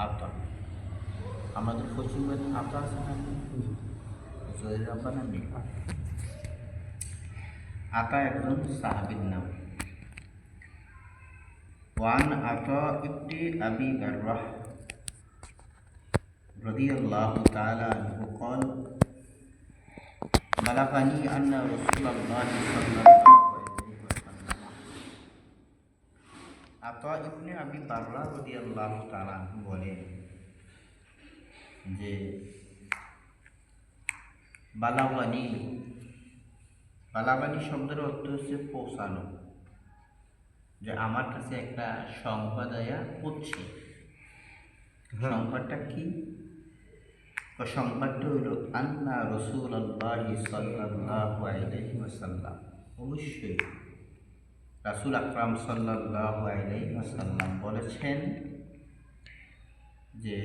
আতা, আমাদের পশ্চিমবঙ্গে আতা আছে না, জহির আব্বানা নেই। আতা একজন সাহাবীর নাম। ওয়ান আতা ইবনে আবি বাররাহ রাদিয়াল্লাহু তাআলা আনহু قال بلغني أن رسول الله صلى الله عليه وسلم আতা ইবনে আবি বাররাহ রাদিয়াল্লাহু তাআলা আনহু বলেন যে বালাগানি, বালাগানি শব্দের অর্থ হচ্ছে পৌঁছানো, যে আমার কাছে একটা সংবাদ আয়া পড়ছে। সংবাদটা কি? সংবাদটা হইল আন্না রাসূলুল্লাহি সাল্লাল্লাহু আলাইহি ওয়াসাল্লাম, অবশ্যই রাসূল আকরাম সাল্লাল্লাহু আলাইহি ওয়াসাল্লাম বলেছেন যে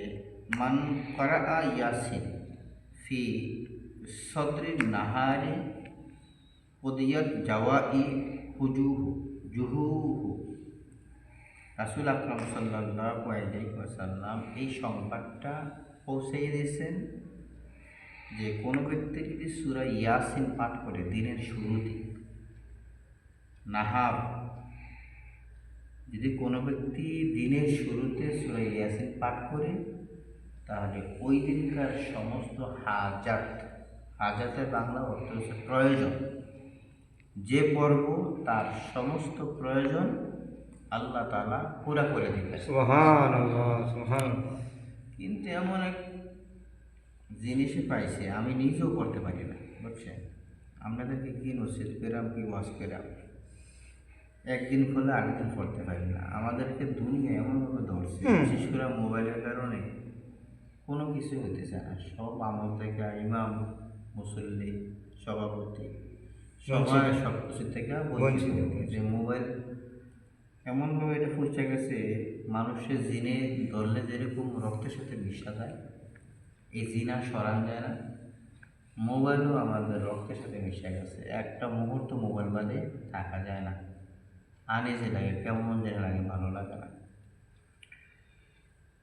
মান ক্বারাআ ইয়াসিন ফি সদরিন নাহারে কুদিয়াত জাওয়াই জুহুহু। রাসূল আকরাম সাল্লাল্লাহু আলাইহি ওয়াসাল্লাম এই সংবাদটা পৌঁছে দিয়েছেন যে কোনো ব্যক্তি যদি সূরা ইয়াসিন পাঠ করে দিনের শুরুতে, নাহার, যদি কোনো ব্যক্তি দিনের শুরুতে সূরা ইয়াসিন পাঠ করে, তাহলে ওই দিনকার সমস্ত হাজাতের বাংলা অর্থ হচ্ছে প্রয়োজন, যে পর্ব তার সমস্ত প্রয়োজন আল্লাহ তাআলা পুরা করে দিবেন। সুবহানাল্লাহ, সুবহানাল্লাহ। কিন্তু এমন এক জিনিসই পাইছে, আমি নিজেও করতে পারি না, বুঝছেন? আপনাদেরকে কি নসিহত পেলাম, কি ওয়াজ পেলাম, একদিন করলে আরেকদিন পড়তে পারি না। আমাদেরকে দুনিয়া এমনভাবে ধরছে, বিশেষ করে মোবাইলের কারণে কোনো কিছু হতেছে না। সব আমল থেকে ইমাম, মুসল্লি, সভাপতি সবাই সব কিছু থেকে বঞ্চিত। যে মোবাইল এমনভাবে এটা ফুসে গেছে, মানুষের জিনে ধরলে যেরকম রক্তের সাথে মিশা যায়, এই জিন আর সরান যায় না। মোবাইলও আমাদের রক্তের সাথে মিশে গেছে, একটা মুহূর্ত মোবাইল বাদে থাকা যায় না, আনইজি লাগে, কেমন যেন লাগে, ভালো লাগে না।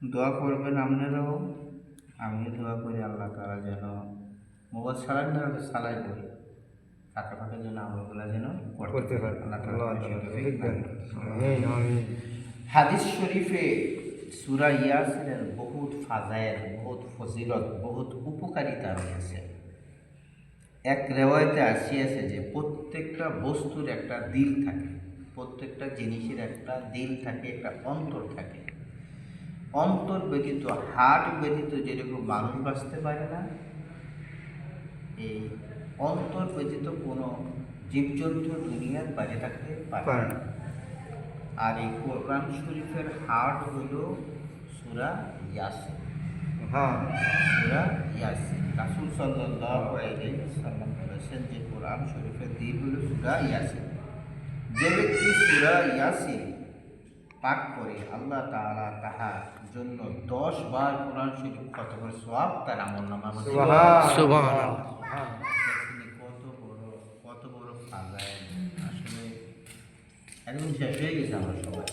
দোয়া করবেন আপনারাও, আমিও দোয়া করি আল্লাহ তাআলা যেন মোবাইল ছাড়ান না, চালাই করি, ফাঁকা ফাঁকা যেন আমলগুলো যেন করতে পারি। হাদিস শরীফে সূরা ইয়াসিনের বহুত ফাজাইল, বহুত ফজিলত, বহুত উপকারিতা রয়েছে। এক রেওয়ায়তে আসিয়াছে যে প্রত্যেকটা বস্তুর একটা দিল থাকে, প্রত্যেকটা জিনিসের একটা দিল থাকে, একটা অন্তর থাকে। অন্তর ব্যতীত, হার্ট ব্যতীত যেরকম মানুষ বাঁচতে পারে না, এই অন্তর ব্যতীত কোনো জীবজন্তু দুনিয়ার বাইরে থাকতে পারে না। আর এই কোরআন শরীফের হার্ট হইল সূরা ইয়াসিন। সূরা ইয়াসিন, রাসূল সাল্লাল্লাহু আলাইহি ওয়াসাল্লাম বলেছেন যে কোরআন শরীফের দিল হইল সূরা ইয়াসিন। যে ব্যক্তি সূরা ইয়াসিন পাঠ করে, আল্লাহ তাআলা তাহার জন্য 10 বার কোরআন শরীফ খতম করে সওয়াব তার আমলনামার মধ্যে। সুবহানাল্লাহ। কত বড় ফাজাইল, আসলে একদম শেষ হয়ে গেছে আমরা সবাই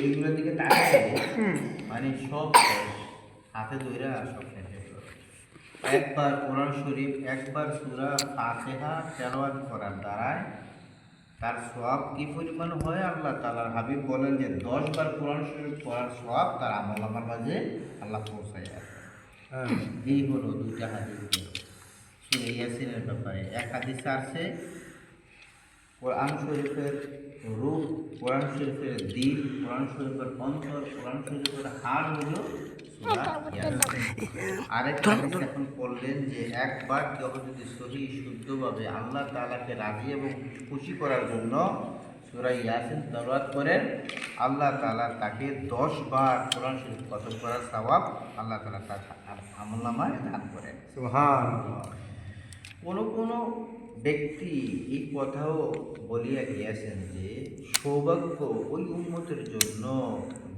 এইগুলোর দিকে তাকাই, মানে সব হাতে ধইরা সব শেষ হয়ে গেল। একবার কোরআন শরীফ, একবার সূরা ফাতিহা তেলাওয়াত করার দ্বারায় তার সওয়াব কি পরিমাণ হয়, আল্লাহ তাআলার হাবিব বলেন যে 10 বার কোরআন শরীফ পড়ার সওয়াব তার আমলনামার মাঝে আল্লাহ পৌঁছায় দেয়। এই হলো দুইটা হাদিস সূরা ইয়াসিনের ব্যাপারে। এক হাদিসে আছে কোরআন শরীফের রূহ, কোরআন শরীফের দিল, কোরআন শরীফের অন্তর, কোরআন শরীফের হাড় হলো সূরা ইয়াসিন। আরেকটা হাদিস এখন বললেন যে একবার কেউ যদি সহি শুদ্ধভাবে আল্লাহ তাআলাকে রাজি এবং খুশি করার জন্য সূরা ইয়াসিন তেলাওয়াত করেন, আল্লাহ তাআলা তাকে 10 বার কোরআন শরীফ খতম করার সওয়াব আল্লাহ তাআলা তার আমলনামায় দান করেন। সুবহানাল্লাহ। কোনো ব্যক্তি এই কথাও বলিয়া গিয়েছেন যে সৌভাগ্য ওই উম্মতের জন্য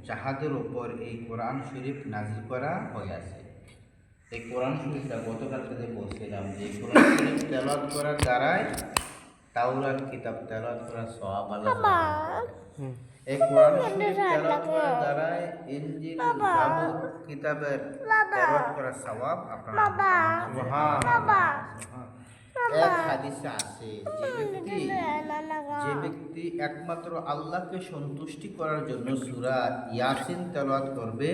যাহাদের ওপর এই কোরআন শরীফ নাযিল করা হইয়াছে। এই কোরআন শরীফটা গতকাল থেকে বলছিলাম যে কোরআন শরীফ তেলাওয়াত করার দ্বারাই তাওরাত কিতাব তেলাওয়াত করার সওয়াব আল্লাহ। এই কোরআন শরীফ তেলাওয়াত করার দ্বারাই ইনজিল জাবুর কিতাবের তেলাওয়াত করার সওয়াব আপনারা সুবহানাল্লাহ। এক হাদিসে আছে যে ব্যক্তি একমাত্র আল্লাহকে সন্তুষ্টি করার জন্য সূরা ইয়াসিন তেলাওয়াত করবে,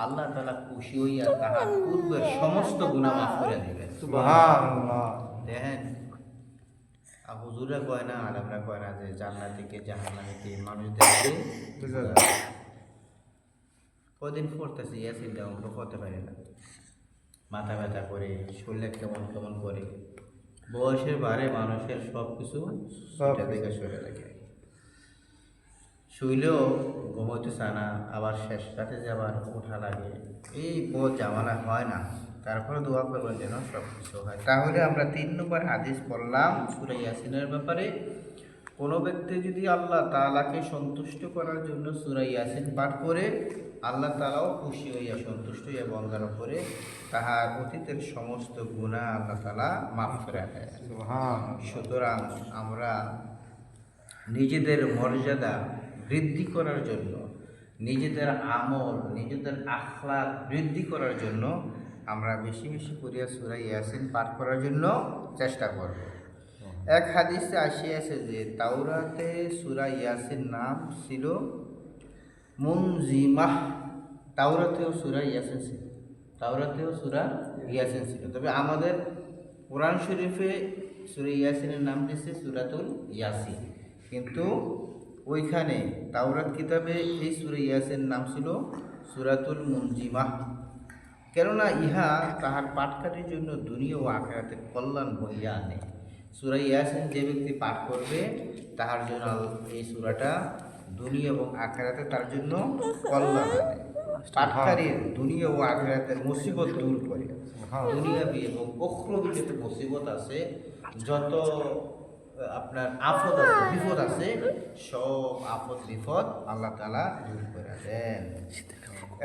আল্লাহ তাআলা খুশি হইয়া তাহার পূর্বের সমস্ত গুনাহ মাফ করে দিবেন। সুবহানাল্লাহ। দেখেন হুজুরা কয় না, আলেমরা কয় না যে জান্নাতীকে জাহান্নামীকে মানুষদেরকে কদিন পড়তেছে ইয়াসিনটা অঙ্ক করতে পারে না, মাথা ব্যথা করে, শরীরে কেমন কেমন করে, বয়সের বারে মানুষের সব কিছু দেখে সরে লাগে, শুইলেও ঘুমোতে চায় না, আবার শেষ রাতে যে আবার ওঠা লাগে, এই বহুত জামানা হয় না। তারপরে দোয়া করবেন যেন সব কিছু হয়। তাহলে আমরা 3 নম্বর হাদিস পড়লাম সূরা ইয়াসিনের ব্যাপারে। কোনো ব্যক্তি যদি আল্লাহ তাআলাকে সন্তুষ্ট করার জন্য সূরা ইয়াসিন পাঠ করে, আল্লাহ তাআলাও খুশি হইয়া সন্তুষ্ট হইয়া বন্দার উপরে তাহার অতীতের সমস্ত গুনাহ আল্লাহ তাআলা মাফ করে দেয়। সুতরাং আমরা নিজেদের মর্যাদা বৃদ্ধি করার জন্য, নিজেদের আমল, নিজেদের আখলাক বৃদ্ধি করার জন্য আমরা বেশি বেশি করিয়া সূরা ইয়াসিন পাঠ করার জন্য চেষ্টা করব। এক হাদিসে আসিয়াছে যে তাওরাতে সূরা ইয়াসিন নাম ছিল মুনজিমাহ। তাওরাতেও সূরা ইয়াসিন ছিল, তাওরাতেও সূরা ইয়াসিন ছিল। তবে আমাদের কোরআন শরীফে সূরা ইয়াসিনের নাম দিয়েছে সূরাতুল ইয়াসিন, কিন্তু ওইখানে তাওরাত কিতাবে এই সূরা ইয়াসিন নাম ছিল সূরাতুল মুনজিমাহ। কেননা ইহা তাহার পাঠকারীর জন্য দুনিয়া ও আখিরাতের কল্যাণ বইয়া আনে। সূরা ইয়াসিন যে ব্যক্তি পাঠ করবে তাহার জন্য এই সূরাটা দুনিয়া এবং আখিরাতে তার জন্য কল্যাণ আনে। পাঠকারীর দুনিয়া ও আখিরাতের মুসিবত দূর করে। দুনিয়াবি এবং উখরবি যত মুসিবত আছে, যত আপনার আফত আছে, বিপদ আছে, সব আফত বিপদ আল্লাহ তাআলা দূর করে দেন।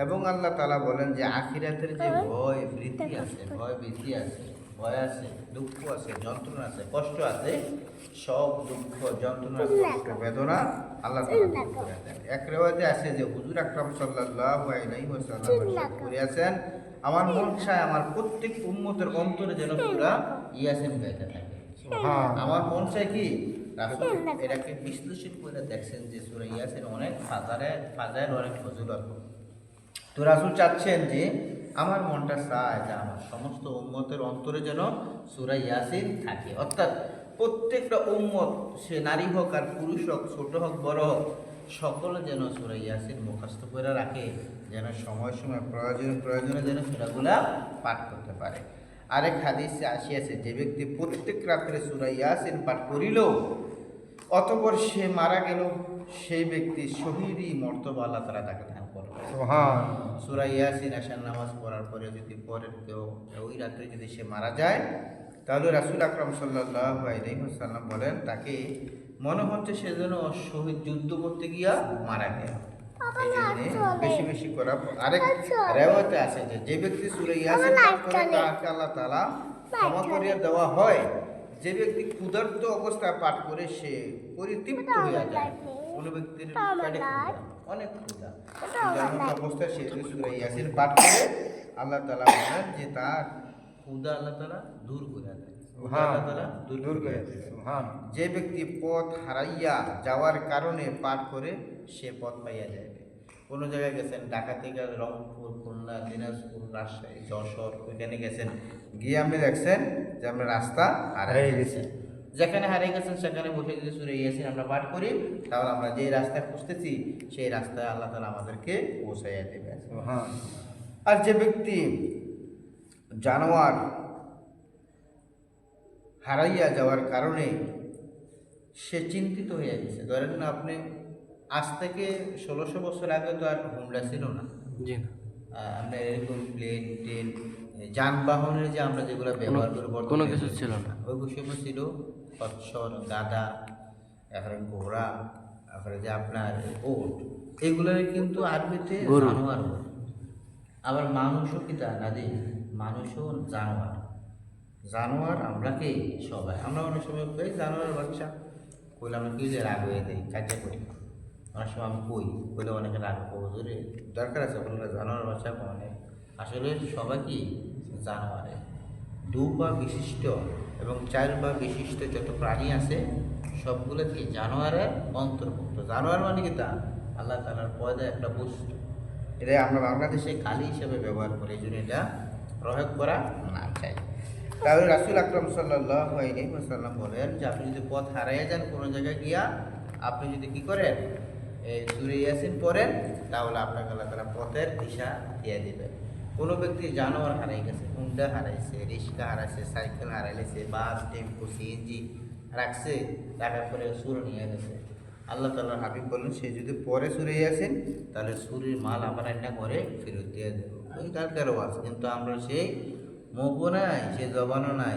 এবং আল্লাহ তাআলা বলেন যে আখিরাতের যে ভয় ভীতি আছে, ভয় ভীতি আছে, ভয় আছে, দুঃখ আছে, যন্ত্রণা আছে, কষ্ট আছে, সব দুঃখ যন্ত্রণা কষ্ট বেদনা আল্লাহ তাআলা দূর করে দেন। এক রিওয়ায়াতে আছে যে হুজুর আকরাম সাল্লাল্লাহু আলাইহি ওয়াসাল্লাম ইরশাদ করিয়াছেন, আমার মন চায় আমার প্রত্যেক উম্মতের অন্তরে যেন সূরা ইয়াসিন গাইতে থাকে। আমার মন চায় কি রাসূল এটাকে বিশ্লেষণ করে দেখছেন যে সূরা ইয়াসিন অনেক ফাজাইল, অনেক ফজিলত। তো রাসূল চাচ্ছেন যে আমার মনটা চায় যে আমার সমস্ত উম্মতের অন্তরে যেন সূরা ইয়াসিন থাকে, অর্থাৎ প্রত্যেকটা উম্মত, সে নারী হোক আর পুরুষ হোক, ছোট হোক বড় হোক, সকলে যেন সূরা ইয়াসিন মুখস্থ করে রাখে, যেন সময় সময় প্রয়োজনে যেন সূরাগুলা পাঠ করতে পারে। আরেক হাদিসে আসিয়াছে যে ব্যক্তি প্রত্যেক রাত্রে সূরা ইয়াসিন পাঠ করিল অতঃপর সে মারা গেল, সেই ব্যক্তি শহীদই মর্তবা আল্লাহ তাআলা তাকে দান করবে। সূরা ইয়াসিন আশার নামাজ পড়ার পরে যদি পরের কেউ ওই রাত্রে যদি সে মারা যায়, তাহলে রাসূল আকরাম সাল্লাল্লাহু আলাইহি ওয়াসাল্লাম বলেন তাকে মনে হচ্ছে সে যেন শহীদ যুদ্ধ করতে গিয়া মারা গেল। এই জন্য বেশি বেশি করা। আরেক রিওয়ায়াতে আছে যে ব্যক্তি সূরা ইয়াসিন পাঠ করে তাকে আল্লাহ তাআলা ক্ষমা করিয়া দেওয়া হয়। যে ব্যক্তি ক্ষুধার্ত অবস্থায় পাঠ করে সে পরিতৃপ্ত হইয়া যায়। কোন ব্যক্তির পেটে অনেক ক্ষুধা, অবস্থায় সে যদি সূরা ইয়াসিন পাঠ করে আল্লাহ তাআলা বলেন যে তার ক্ষুধা আল্লাহ তাআলা দূর করে দেয়, আল্লাহ তাআলা দূর করে দেয়। যে ব্যক্তি পথ হারাইয়া যাওয়ার কারণে পাঠ করে সে পথ পাইয়া যাবে। কোনো জায়গায় গেছেন, ঢাকা থেকে রংপুর, খুলনা, দিনাজপুর, রাজশাহী, যশোর, ওইখানে গেছেন, গিয়ে আপনি দেখছেন যে আমরা রাস্তা হারিয়ে গেছেন। যেখানে হারিয়ে গেছেন সেখানে বসে যদি সূরা ইয়াসিন আমরা পাঠ করি, তাহলে আমরা যে রাস্তায় খুঁজতেছি সেই রাস্তায় আল্লাহ তাআলা আমাদেরকে পৌঁছাইয়া দেবে। আর যে ব্যক্তি জানোয়ার হারাইয়া যাওয়ার কারণে সে চিন্তিত হয়ে গেছে, ধরেন না আপনি আজ থেকে 1600 বছর আগে তো আর হোমলা ছিল না, আপনার এরকম প্লেন ট্রেন যানবাহনের যে আমরা যেগুলো ব্যবহার করি কোনো কিছু ছিল না, ওই সময় ছিল খচ্চর, গাধা, তারপরে ঘোড়া, তারপরে যে আপনার ওট, এগুলোর কিন্তু আরবিতে জানোয়ার বলে। আবার মানুষও কি তা না, যে মানুষও জানোয়ার। জানোয়ার আমরা কে সবাই, আমরা অনেক সময় কই জানোয়ার বাচ্চা কইলে আমরা কি যে রাগ হয়ে দেয়, কাজে করি, অনেক সময় আমি কই বলে অনেকে রাখবো হুজুরে দরকার আছে বলে জানোয়ার বাচ্চা অনেক আসলে সবাই কি জানোয়ারে 2 পা বিশিষ্ট এবং 4 পা বিশিষ্ট যত প্রাণী আছে সবগুলো কি জানোয়ারের অন্তর্ভুক্ত। জানোয়ার মানে কি তা আল্লাহ তাআলার পয়দা একটা বস্তু, এটা আমরা বাংলাদেশে গালি হিসেবে ব্যবহার করি, এই জন্য এটা প্রয়োগ করা না চাই। তাহলে রাসূল আকরাম সাল্লাল্লাহু আলাইহি ওয়াসাল্লাম বলেন যে আপনি যদি পথ হারিয়ে যান কোনো জায়গায় গিয়া, আপনি যদি কি করেন এই সূরা ইয়াসিন পড়েন, তাহলে আপনাকে আল্লাহ তাআলা পথের দিশা দিয়ে দিবেন। কোনো ব্যক্তি জানোয়ার হারাই গেছে, হুন্ডা হারাইছে, রিক্সা হারাইছে, সাইকেল হারাইছে, বাস, টেম্পো, সিএনজি রাখছে, রাখার পরে সুর নিয়ে গেছে, আল্লাহ তাআলার হাবিব বললেন সে যদি পরে সূরা ইয়াসিন তাহলে সুরের মাল আবার রান্না করে ফেরত দিয়ে দেবো। ওই কালকেরও আছে, কিন্তু আমরা সেই মুখও নাই, সে জবানও নাই।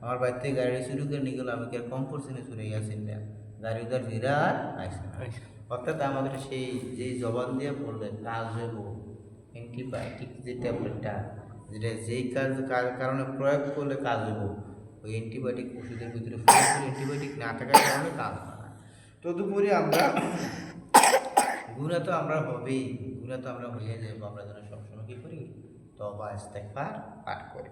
আমার বাড়ি থেকে গাড়ি শুরু করে নিয়ে গেলো, আমি কি আর কম করছি না সূরা ইয়াসিন না, গাড়ি উদার ফিরা আর আইসে না। অর্থাৎ আমাদের সেই যে জবান দিয়ে বললেন কাজ হইব, অ্যান্টিবায়োটিক যে ট্যাবলেটটা যেটা যেই কারণে প্রয়োগ করলে কাজ হইব, ওই অ্যান্টিবায়োটিক ওষুধের ভিতরে অ্যান্টিবায়োটিক না থাকার কারণে কাজ হয় না। তদুপরি আমরা গুনাহ তো আমরা হবেই, গুনাহ তো আমরা হইয়া যাবো, আমরা যেন সবসময় কী করি তওবা ইস্তেগফার পাঠ করি।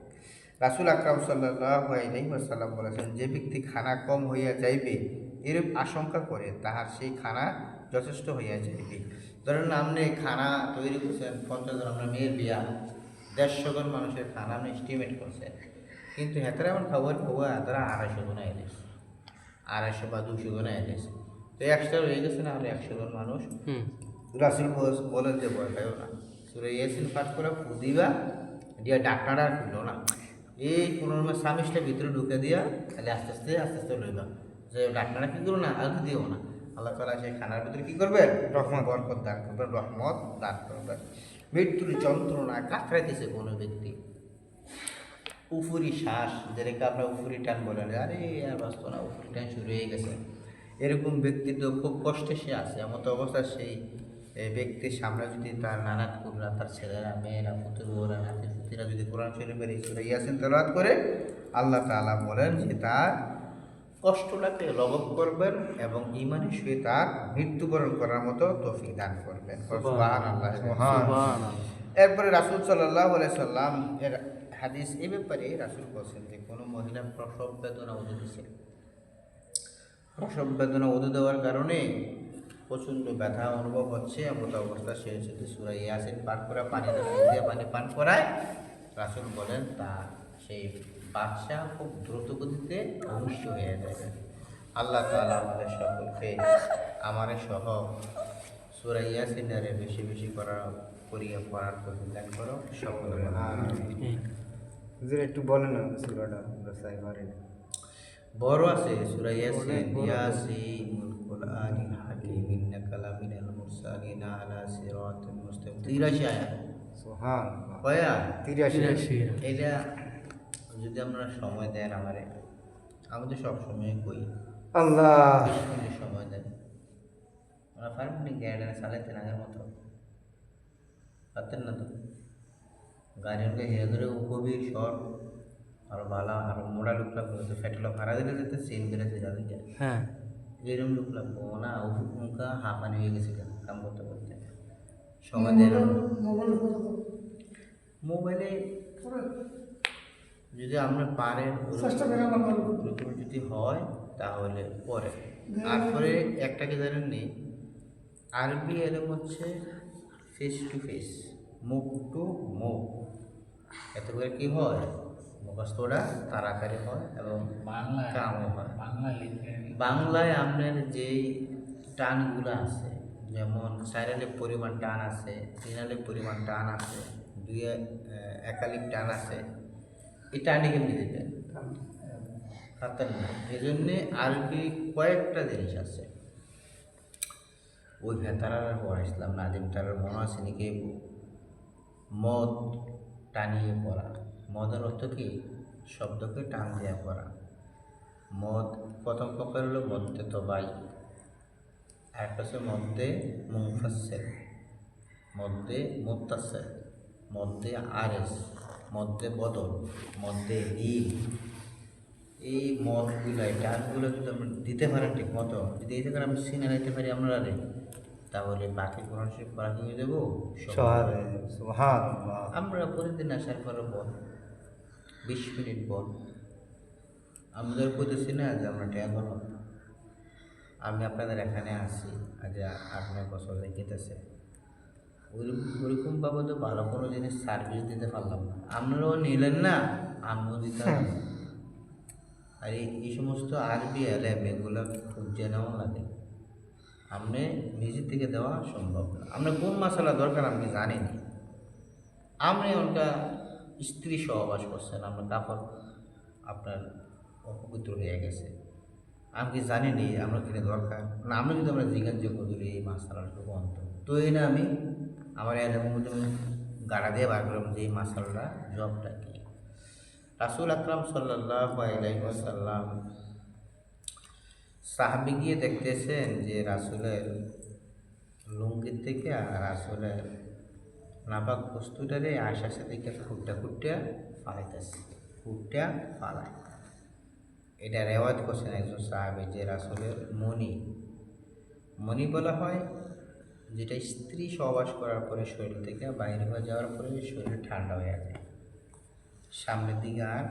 রাসূল আকরাম সাল্লাল্লাহু আলাইহি ওয়াসাল্লাম বলেছেন যে ব্যক্তি খানা কম হইয়া যাইবে এরূপ আশঙ্কা করে তাহার সেই খানা যথেষ্ট হইয়া যাইবে। ধরেন আপনি খানা তৈরি করছেন 50 জন, আমরা মেয়ের বিয়া 150 জন মানুষের খানা আপনি এস্টিমেট করছেন, কিন্তু হেতারা আমার খবর তারা 250 জন এলেছে, 250 বা 200 জন এলেছে, তো এক্সট্রা হয়ে গেছে না, আমরা 100 জন মানুষ। রাসূল বলেন যে ভয় পাইও না, সূরা ইয়াসিন পাঠ করে ফু দিবা দিয়া ডাক্তার আর খুললো না, এই কোনো স্বামীটা ভিতরে ঢুকে দিয়া খালি আস্তে আস্তে লইবা, যে ডাক্তাররা কী করো না আর দিও না, আল্লাহ তাআলা সেই খানার ভিতরে কী করবে রহমত বরকত দান করবেন, রহমত দান করবেন। মৃত্যুর যন্ত্রণা কাতরাইতেছে কোনো ব্যক্তি, উফুরি শ্বাস যেটাকে আমরা উফুরি টান বলেন, আরে আর বাঁচত না, উফুরি টান শুরু হয়ে গেছে, এরকম ব্যক্তি তো খুব কষ্টে সে আছে। এমতো অবস্থা সেই ব্যক্তির সামনে যদি তার নানা কুররা, তার ছেলেরা, মেয়েরা, পুত্ররা, নাতি পুতিরা যদি কোরআন শরীফের এই সূরা ইয়াসিন তেলাওয়াত করে, আল্লাহ তাআলা বলেন যে তার কষ্টটাকে লঘব করবেন এবং ঈমানের সহিত তার মৃত্যুবরণ করার মতো তৌফিক দান করবেন। সুবহানাল্লাহ, সুবহানাল্লাহ। এরপরে রাসূল সাল্লাল্লাহু আলাইহি সাল্লাম এর হাদিস এই ব্যাপারে রাসূল বলেছেন যে কোনো মহিলা প্রসব বেদনা ওষুধ দিচ্ছে, প্রসব বেদনা ওষুধ দেওয়ার কারণে প্রচণ্ড ব্যথা অনুভব হচ্ছে, এমত অবস্থা সে যদি সূরা ইয়াসিন পাঠ করে পানি দিয়ে পানি পান করায়, রাসূল বলেন তা সেই বাচ্চা খুব দ্রুত গতিতে ভূমিষ্ঠ হয়ে যাবে। আল্লাহ তাআলা আমাদের সকলকে আমার সহ সূরা ইয়াসিনের বেশি বেশি পড়ার তৌফিক দান করো সকলে। হুজুর একটু বলেন না সূরাটা, আমরা চাই পারি না। বড় আছে সূরা ইয়াসিন, ইয়াসিনুল কুরআনিল হাকীম ইন্নাকা লামিনাল মুরসালিন আলা সিরাতিল মুস্তাকিম, 83 আয়াত। সুবহানাল্লাহ, কয়া 83। এটা যদি আমরা সময় দেন আমারে, আমি তো সব সময় কই আল্লাহ 20 মিনিট সময় দেন, আমরা পারবেন না গাড়ি চালাতে আগের মতো, পারতেন না তো, গাড়ির হেরে ধরে গভীর শর্ট আর ভালো আর মোড়া লুক লাগবে, তো ফেটলো ভাড়া দিলে যেতে সেম বেড়েছে যাদের, হ্যাঁ এরকম লুক লাগবো না, মুখা হাঁপানি হয়ে গেছে কাম করতে করতে, সময় দেন। মোবাইলে যদি আমরা পারেন যদি হয় তাহলে পরে, তারপরে একটাকে জানেন নি আরবি এলম হচ্ছে ফেস টু ফেস, মুখ টু মুখ, এত করে কী হয় মুখস্থটা তাড়াতাড়ি হয় এবং কামও হয়। বাংলায় আপনার যেই টানগুলো আছে, যেমন সাইরালের পরিমাণ টান আছে, তিনালের পরিমাণ টান আছে, একালিক টান আছে, এই টানে কেমনি দেবেন খাতার না, এই জন্যে আরবি কয়েকটা জিনিস আছে, ওই ভেতারার পড়াইছিলাম নাদিম তারার মনে আছে নাকি, মদ টানিয়ে পড়া, মদের অর্থ কি শব্দকে টান দিয়ে পড়া, মদ প্রথম প্রকার হলো মধ্যে তবাই, আরেকটা হচ্ছে মধ্যে মুফাসসিল, মধ্যে মুত্তাসিল, মধ্যে আরেস, মধ্যে বদল, মধ্যে নীল। এই মদগুলো টানগুলো যদি আমরা দিতে পারেন ঠিক মতো, যদি এই জায়গায় আমরা সিনে নিতে পারি আমরা তাহলে বাকি কোরআন শরীফ পড়া কি হয়ে যাবো? সহজ হয়ে যাবে। সুবহানাল্লাহ। আমরা পরের দিন আসার পরে বল 20 মিনিট বল, আমাদের করতেছি না যে আমরা ট্যাগ হলাম। আমি আপনাদের এখানে আসি আজ 8-9 বছর দেখেতেছে, ওইরকম বাবদ ভালো কোনো জিনিস সার্ভিস দিতে পারলাম না, আপনারাও নিলেন না, আমিও দিতাম না। আর এই সমস্ত আরবি অ্যালেম এগুলো খুব জেনেও লাগে, আপনি নিজের থেকে দেওয়া সম্ভব না। আপনার কোন মশলা দরকার আপনি জানেন, আপনি ওনকা স্ত্রী সহবাস করছেন, আপনার কাপড় আপনার অপবিত্র হয়ে গেছে, আমি কি জানি নি আমরা কিনে দরকার না। আমরা যদি আমরা জিজ্ঞাসা করি এই মশালাটা বন্ধ, তো এই না আমি আমার এলাকার মধ্যে গাড়া দিয়ে বার করলাম যে এই মশালাটা জবটা কি। রাসূল আকরাম সাল্লাল্লাহু আলাইহি ওয়াসাল্লাম সাহাবী গিয়ে দেখতেছেন যে রাসূলের লুঙ্গির থেকে আর রাসূলের নাপাক বস্তুটারে আয়সার সাথে ফুটটা ফালাইতেছে, ফুটটা ফালায়। এটা রেওয়াজ করছেন একজন সাহাবী যে রাসূলের মনি বলা হয় যেটা স্ত্রী সহবাস করার পরে শরীর থেকে বাইরে হয়ে যাওয়ার পরে শরীর ঠান্ডা হয়ে যায়, সামনের দিকে আর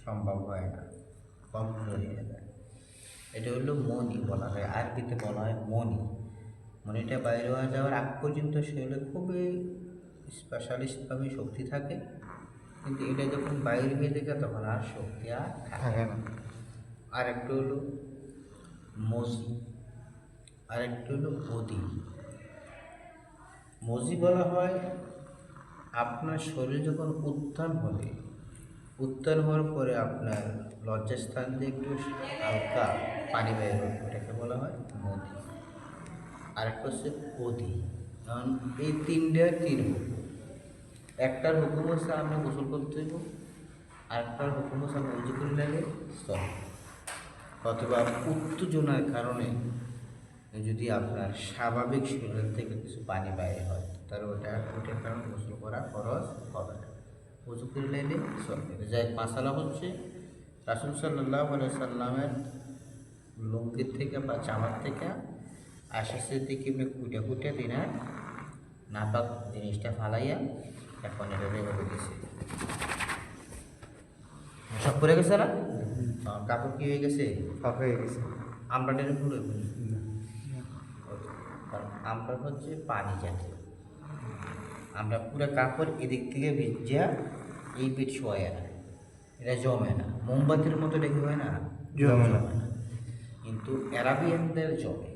সম্ভব হয় না, কমজোর হয়ে যায়। এটা হলো মনি বলা হয়, আরবিতে বলা হয় মনিটা বাইরে হয়ে যাওয়ার আগ পর্যন্ত শরীরে খুবই স্পেশালিস্টভাবে শক্তি থাকে, কিন্তু এটা যখন বাইরে হয়ে যায় তখন আর শক্তি আর থাকে না। আর একটা হলো মজি, আর একটা হলো অদি। মজি বলা হয় আপনার শরীর যখন উত্থান হওয়ার পরে আপনার লজ্জাস্থান দিয়ে একটু হালকা পানি বের হবে, ওটাকে বলা হয় মদি। আরেকটা হচ্ছে অদি। কারণ এই তিন হুকুম, একটার হুকুম হচ্ছে আপনি গোসল করতে হইব, আরেকটার হুকুম হচ্ছে আপনি উজু করে লাগে অথবা উত্তেজনার কারণে যদি আপনার স্বাভাবিক শরীর থেকে কিছু পানি বাইরে হয় তাহলে ওটার কারণে গোসল করা খরচ হবে না, উজু করে লাইলে চলবে। যাই মাসালা হচ্ছে রাসূল সাল্লাল্লাহু আলাইহি সাল্লামের লুঙ্গির থেকে বা জামার থেকে আশাসের দিকে কুটে দিনা নাপাক জিনিসটা ফালাইয়া এখন এটা রেখে দিয়েছে, সব পরে গেছে না, কাপড় কি হয়ে গেছে, আমরা টেনে ভুল হইব, কারণ আমরা হচ্ছে পানি জাতীয়, আমরা পুরো কাপড় এদিক থেকে ভিজা এই পিঠ শোয়া না, এটা জমে না, মোমবাতির মতো দেখে হয় না, জমে না। কিন্তু অ্যারাবিয়ানদের জমে,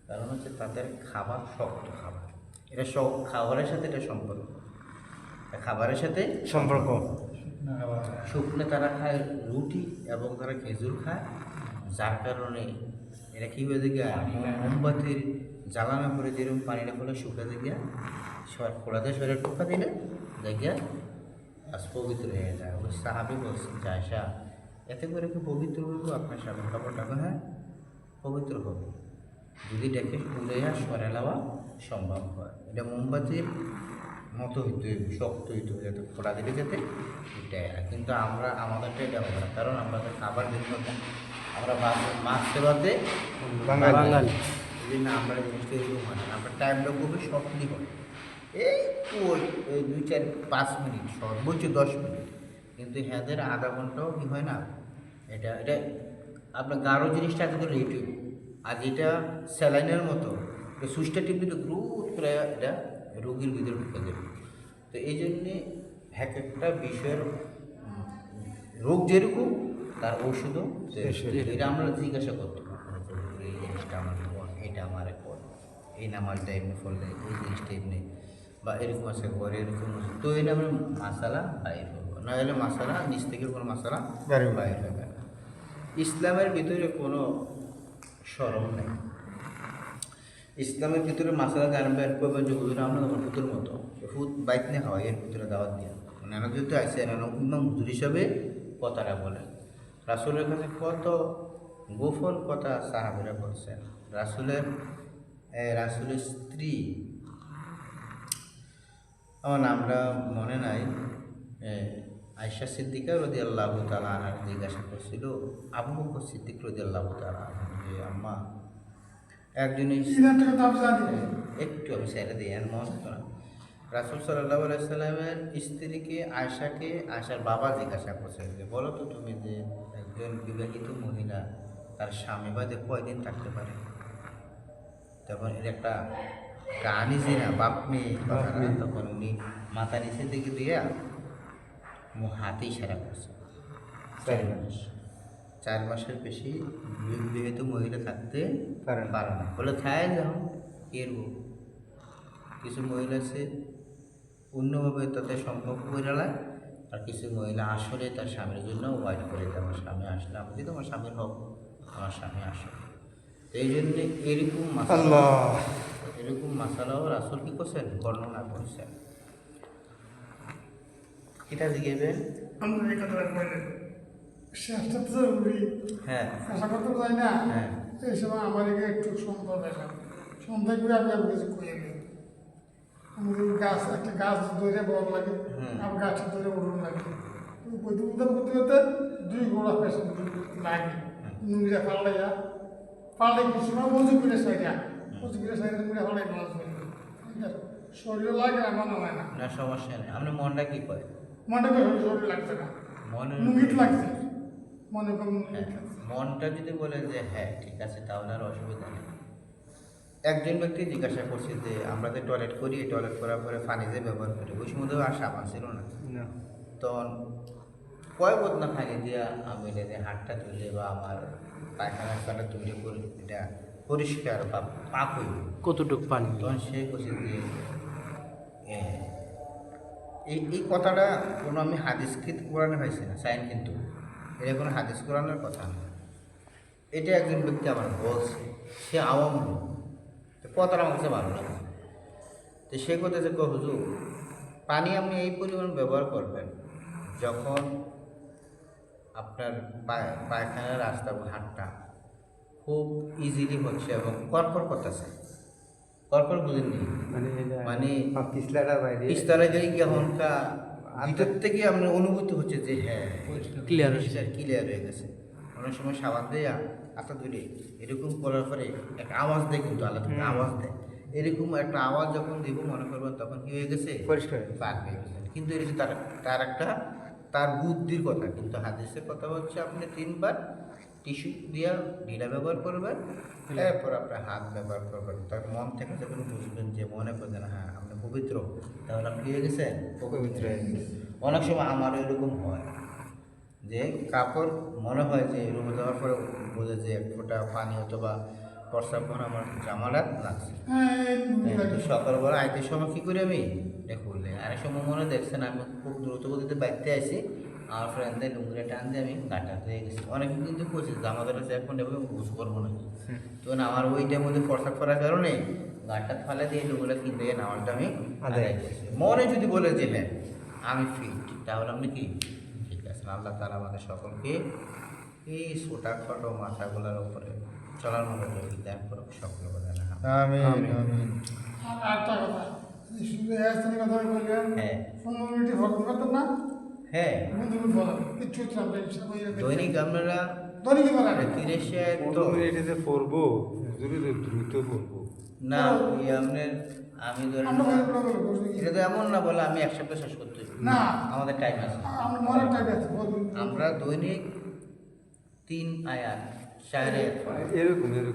কারণ হচ্ছে তাদের খাবার শক্ত খাবার, এটা সব খাবারের সাথে এটা খাবারের সাথে সম্পর্ক। শুকনো তারা খায় রুটি এবং তারা খেজুর খায়, যার কারণে এটা কী হয়ে দেখে মোমবাতির জ্বালানো করে যেরকম পানিটা হলে শুকা দেখে পোড়াতে শরীরে টোকা দিলে দেখে আজ পবিত্র হয়ে যায়। ওই সাহাবি বলছেন যে আয়সা এতে করে কি পবিত্র হইব, আপনার সামনে কাপড়টাকে হ্যাঁ পবিত্র হবে যদি ডেকে উড়াইয়া সরে নেওয়া সম্ভব হয়। এটা মোমবাতির মতো হইতে হইব, শক্ত হইতে হবে যাতে ফোড়া দিলে যাতে উঠে, কিন্তু আমরা আমাদেরটা এটা হবে না, কারণ আমাদের খাবার দিতে হবে, আমরা মাছ সেবাতে বাঙালি, এই জন্য আমরা জিনিসটা এরকম হয় না, আমরা টাইমটা খুবই শক্তই হয়, এই ওই 2-4-5 মিনিট সর্বোচ্চ 10 মিনিট, কিন্তু হ্যাঁদের আধা ঘন্টাও কি হয় না। এটা আপনার গাঢ় জিনিসটা এত করে রেট হইব, আর যেটা স্যালাইনের মতো সুইচটা টিপলে তো গ্রুথ করে এটা রোগীর ভিতরে ঢুকে যাবে। তো এই জন্যে এক একটা বিষয়ের রোগ যেরকম তার ওষুধও, এটা আমরা জিজ্ঞাসা করতে পারবো এই জিনিসটা আমার কোন, এটা আমার কোন, এই নামাজটা এমনি ফললে এই জিনিসটা এমনি বা এরকম আছে করে এরকম, তো এটা আমরা মশালা বাইর হবো, না হলে মশালা নিচ থেকে কোনো মশালা বাইর হবে না। ইসলামের ভিতরে কোনো শরম নেই, ইসলামের ভিতরে মশালা গান বের করবেন যে হুজুর আমরা তখন হুতুর মতো হুত বাইক নিয়ে হয় এর ভিতরে দাওয়াত দিয়ে, মানে এরা যেহেতু আসে এরা ইমাম হুজুর হিসাবে কথাটা বলে। রাসূলের কাছে কত গোপন কথা সাহাবীরা বলছেন। রাসূলের স্ত্রী আমার নামটা মনে নাই, আয়েশা সিদ্দিকা রাদিয়াল্লাহু তাআলা আনহা জিজ্ঞাসা করছিল আবু বকর সিদ্দিক রাদিয়াল্লাহু তাআলা যে আম্মা একজনই ইনার থেকে দাম জানি একটু আমি ছেড়ে দিই আর মন হতো না। রাসূল সাল্লাল্লাহু আলাইহি সাল্লামের স্ত্রীকে আয়েশাকে আয়েশার বাবা জিজ্ঞাসা করছে যে বলো তো তুমি যে একজন বিবাহিত মহিলা তার স্বামী বাদে কয়দিন থাকতে পারে? তখন এর একটা গানই যে না বাপ মেয়ে কথাটা, তখন উনি মাথা নিচে দিকে দিয়া হাতে ইশারা করছে 4 মাস। 4 মাসের বেশি বিবাহিত মহিলা থাকতে পারে না। বলে খায় যাও এরবো কিছু মহিলা আছে অন্যভাবে তাদের সম্পর্ক করে নেয়, আর কিছু মহিলা আসলে তার স্বামীর জন্য ওয়াইট করে দেয় আমার স্বামী আসলে আমি যদি আমার স্বামীর হোক আমার স্বামী আসে। তো এই জন্যে এরকম মাসালাও রাসূল কি করছেন বর্ণনা করছেন। এটা জিজ্ঞেবেন আমরা এই কথাটা কইলেন শেষটা তো জরুরি হ্যাঁ আশা করতে যাই না হ্যাঁ এই সময় আমার একটু সন্ধ্যা দেখলাম সন্ধ্যা করে আমি আপনার কিছু কইয়ে দিই আমাদের গাছ একটা গাছ ধরে বড় লাগে আর গাছটা ধরে উড়ুন লাগে উদ্ধার করতে করতে 2 গোড়া পেশা লাগে নুঙ্গিরা পাল্লাই কিছু সময় মজু করে সাইডা নুঙ্গিরা পাল্লাই মাছ শরীর লাগে না মনে হয় না না সমস্যা নেই। আপনার মনটা কি করে? মনে করে শরীর লাগছে না মনে নুঙ্গিট লাগছে মনে করেন মনটা যদি বলে যে হ্যাঁ ঠিক আছে তাহলে আর অসুবিধা নেই। একজন ব্যক্তি জিজ্ঞাসা করছে যে আমরা যে টয়লেট করি টয়লেট করার পরে পানি যে ব্যবহার করি ওই সময় তো আর সাবান ছিল না, তখন কয় বদনা পানি দিয়া আমি এটা হাতটা তুলে বা আমার পায়খানার পাটা তুলে করে এটা পরিষ্কার বা পাক হইব কতটুক পানি? তখন সে বলছে যে এই কথাটা কোনো আমি হাদিস কোরআনে পাইছি না সাইন, কিন্তু এটা কোনো হাদিস কোরআনের কথা না। এটা একজন ব্যক্তি আমার বলছে, সে আওয়াম লোক, কথাটা আমার কাছে ভালো লাগে। তো সে কথা যে হুজুর পানি আপনি এই পরিমাণ ব্যবহার করবেন যখন আপনার পায়খানার রাস্তা ঘাটটা খুব ইজিলি হচ্ছে এবং কড়কড় করতেছে। কড়কড় বুঝেননি মানে পিস্তারা গেলে কি এখনকার ভিতর থেকে আপনার অনুভূতি হচ্ছে যে হ্যাঁ ক্লিয়ার হয়ে গেছে। অনেক সময় সাবান দেয়া আটা ধরে এরকম করার পরে একটা আওয়াজ দেয়, কিন্তু আলাদা আওয়াজ দেয়, এরকম একটা আওয়াজ যখন দিব মনে করবেন তখন কি হয়ে গেছে পরিষ্কার পাক হয়ে গেছে। কিন্তু এটা তার একটা তার বুদ্ধির কথা, কিন্তু হাদিসের কথা হচ্ছে আপনি 3 বার টিস্যু দিয়া ঢিলা ব্যবহার করবেন, এরপর আপনার হাত ব্যবহার করবেন। তার মন থেকে যখন বুঝবেন যে মনে করবেন হ্যাঁ আপনি পবিত্র, তাহলে আপনি হয়ে গেছেন পবিত্র হয়ে গেছে। অনেক সময় আমারও এরকম হয় যে কাপড় মনে হয় যে রুমে যাওয়ার পরে বোঝে যে 1 ফোঁটা পানি অথবা প্রস্রাব করে আমার জামাটা লাগছে। তো সকালবেলা আইতে সময় কী করি আমি এটা করলে আরেক সময় মনে দেখছেন আমি খুব দ্রুত গতিতে বাইতে আসি, আমার ফ্রেন্ডদের লুঙ্গিটা টান দিয়ে আমি গাটা হয়ে গেছি। অনেকে কিন্তু করছে জামাটা হচ্ছে 1 ঘন্টা এভাবে বুঝ করবো না, তখন আমার ওইটার মধ্যে প্রস্রাব করার কারণে গাটা ফালে দিয়ে লুঙ্গিটা কিনতে গিয়ে নামাজটা আমি আদায় করছি। মনে যদি বলে যে হ্যাঁ আমি ফিট, তাহলে আপনি কি ঠিক আছে। আল্লাহ তাআলা আমাদের সকলকে এই ছোটাখাটো মাথাগুলোর উপরে চলার মতো তৌফিক দান করুক, সকল কথা না। আমিন আমিন। আর একটা কথা শুধু হেয়ারস্টাইলের কথা বললেন হ্যাঁ 15 মিনিটে ভর্তি করতেন না হ্যাঁ বন্ধু বলেন কিচ্ছু হচ্ছে আমরা দৈনিক আপনারা দৈনিক বলেন 30 তো 15 মিনিটে যে পড়বো দ্রুত পড়বো না ওই আপনার আমি ধরেন আমরা বলে এটা তো এমন না বলে আমি 1 সপ্তাহ শেষ করতে হইব। না। আমাদের টাইম আছে। আমরা মরার টাইম আছে বলুন আমরা দৈনিক 3 আয়াত 4 আয়াত এরকম এর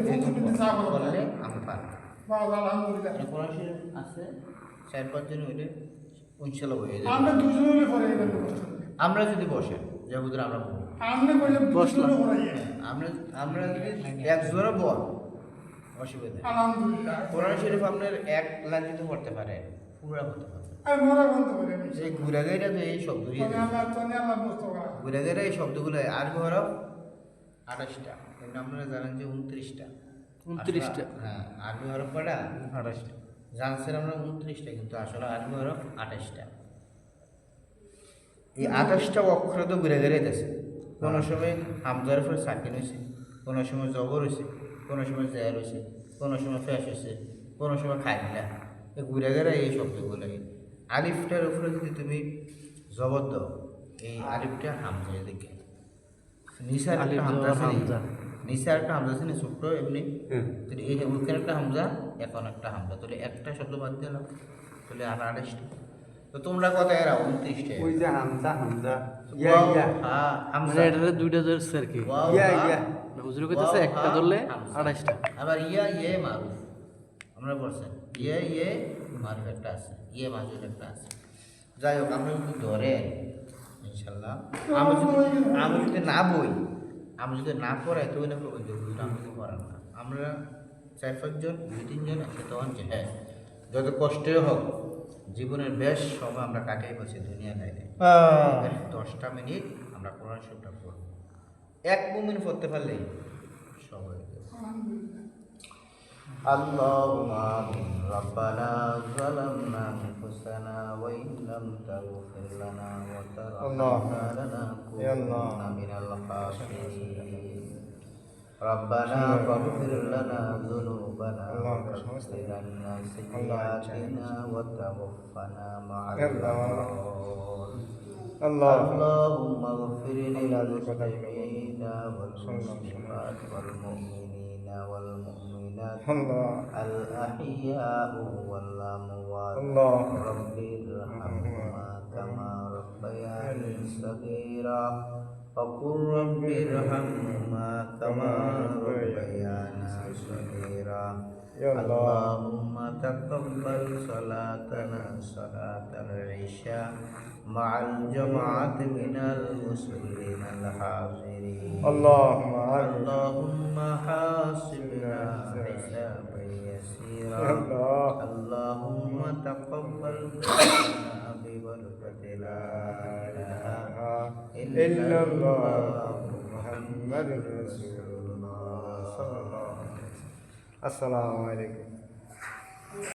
15 মিনিটে যা বলবো বললে আমরা পারবো। বাবা আলহামদুলিল্লাহ এটা কোরআন শরীফ আছে 4-5 জন হইলে ইনশাআল্লাহ হয়ে যাবে। আমরা দুজন হলে পরে এবার কষ্ট আমরা যদি বসেন যে হুজুর আমরা বলবো, আমরা কইলে দুজন পড়াই আমরা যদি একজনও বল অসুবিধা নেই। আলহামদুলিল্লাহ কোরআন শরীফ আপনার 1 লাইন যদি পড়তে পারে পুরা হতে পারে। আর মরা বলতে পারি আমি এই ঘুরাগাইরা তো এই শব্দ তনে আল্লাহ মুস্তফা ঘুরাগাইরা এই শব্দগুলো আরবি হরফ 28টা, কিন্তু আপনারা জানেন যে 29টা। 29টা? হ্যাঁ আরবি হরফ কটা 28টা জানছেন আমরা 29টা, কিন্তু আসলে আরবি হরফ 28টা। এই 28টা অক্ষর তো ঘুরাগাইরাই আছে। কোনো সময় হামজার উপরে সাকিন হয়েছে, কোনো সময় জবর হয়েছে, কোনো সময় জের হয়েছে, কোনো সময় ফ্যাশ হয়েছে, কোনো সময় খাইলা। এই ঘুরাগাইরা এই শব্দগুলো আলিফটার উপরে যদি তুমি জবর দাও এই আলিফটা হামজা, দেখে নিসার আলিফ হামজা জবর আছে নি? হামজা। নিচে একটা হামজা আছে না ছোট্ট এমনি, হুম। তাহলে এই ওইখানে একটা হামজা, এখন একটা হামজা, তাহলে একটা শব্দ বাদ দিলাম, তাহলে আর 28টা। তো তোমরা কত এরা 29টা। ওই যে হামজা হামজা ইয়া ওয়াও, ইয়া হা, হামজা, মানে এটারে দুইটা ধরছে আর কি। ওয়াও, ইয়া, হা, ইয়া। হুজুর কইতেছে ওয়াও, একটা হা, ধরলে হামজা। 28টা। আবার ইয়া ইয়ে মারুফ, আমরা বলছেন ইয়ে মারুফ একটা আছে, ইয়ে মাজুর একটা আছে। যাই হোক আমরা যদি ধরেন ইনশাল্লাহ, আমি যদি না বই, আমি যদি না পড়াই তো না করবো দুটো আমি যদি পড়ান না, আমরা 4-5 জন 2-3 জন একসাথে হন যে হ্যাঁ যত কষ্টে হোক জীবনের বেশ সময় আমরা কাটিয়ে বলছি দুনিয়া গাইলে 10টা মিনিট আমরা কোরআন শরীফটা পড়ব, 1 মুমিন পড়তে পারলেই সব হয়ে যাবে। اللهم آمين ربنا ظلمنا أنفسنا وإن لم تغفر لنا وترحمنا لنكونن من الخاسرين ربنا فاغفر لنا ذنوبنا وكفر عنا سيئاتنا وتوفنا مع الأبرار اللهم اغفر للمسلمين والمسلمات والمؤمنين والمؤمنات الأحياء والأموات رب ارحمهما كما ربياني صغيرا وقل رب ارحمهما كما ربيانا صغيرا اللهم تقبل صلاتنا صلاة العشاء مع الجماعة من المسلمين الحاضرين اللهم حاسبنا حسابا يسيرا اللهم تقبل منا ببركة لا إله إلا الله محمد رسول الله صلى الله عليه وسلم আসসালামু আলাইকুম।